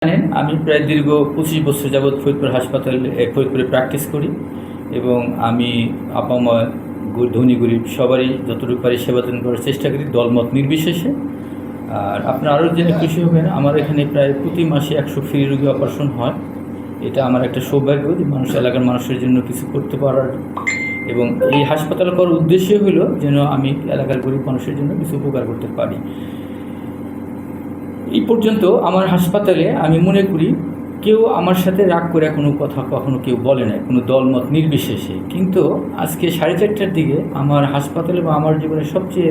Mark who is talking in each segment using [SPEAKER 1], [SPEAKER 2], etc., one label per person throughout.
[SPEAKER 1] জানেন আমি প্রায় দীর্ঘ 25 বছর যাবৎ ফরিদপুরে প্র্যাকটিস করি এবং আমি আপামর ধনী গরিব সবারই যতটুকু পারি সেবা দান করার চেষ্টা করি দলমত নির্বিশেষে। আর আপনারা আরও জেনে খুশি হবেন, আমার এখানে প্রায় প্রতি মাসে 100 ফ্রি রোগী অপারেশন হয়। এটা আমার একটা সৌভাগ্য যে এলাকার মানুষের জন্য কিছু করতে পারার, এবং এই হাসপাতাল করার উদ্দেশ্য হলো যেন আমি এলাকার গরিব মানুষের জন্য কিছু উপকার করতে পারি। এই পর্যন্ত আমার হাসপাতালে আমি মনে করি কেউ আমার সাথে রাগ করে কোনো কথা কখনো কেউ বলে না, কোনো দলমত নির্বিশেষে। কিন্তু আজকে 4:30টার দিকে আমার হাসপাতালে বা আমার জীবনের সবচেয়ে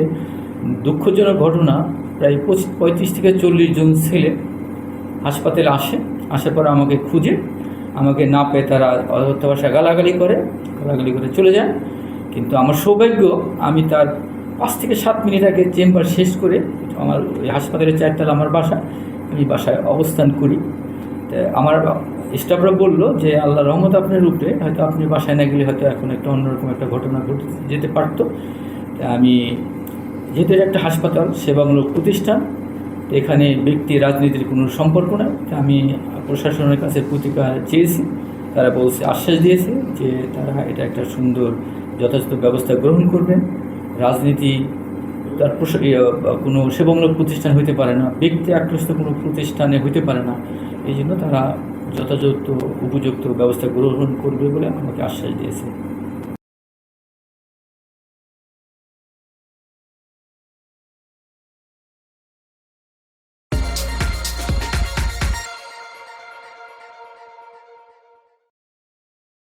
[SPEAKER 1] দুঃখজনক ঘটনা, প্রায় 35 থেকে 40 জন ছেলে হাসপাতালে আসার পর আমাকে খুঁজে, আমাকে না পেয়ে তারা অযথা ভাষায় গালাগালি করে চলে যায়। কিন্তু আমার সৌভাগ্য, আমি তার 5 থেকে 7 মিনিট আগে চেম্বার শেষ করে আমার হাসপাতালের 4তলা আমার বাসা, আমি বাসায় অবস্থান করি। আমার স্টাফরা বলল যে আল্লাহ রহমত আপনার উপরে, হয়তো আপনি বাসায় না গেলে হয়তো এখন একটা অন্যরকম একটা ঘটনা ঘটে যেতে পারতো। আমি যেহেতু একটা হাসপাতাল সেবামূলক প্রতিষ্ঠান, এখানে ব্যক্তি রাজনীতির কোনো সম্পর্ক নাই, আমি প্রশাসনের কাছে প্রতিকার চেয়েছি। তারা বলছে, আশ্বাস দিয়েছে যে তারা এটা একটা সুন্দর যথাযথ ব্যবস্থা গ্রহণ করবেন। রাজনীতি তার কোনো সেবামূলক প্রতিষ্ঠান হইতে পারে না, ব্যক্তি আকৃষ্ট কোনো প্রতিষ্ঠানে হইতে পারে না। এই জন্য তারা যথাযথ উপযুক্ত ব্যবস্থা গ্রহণ করবে বলে আমাকে আশ্বাস দিয়েছে।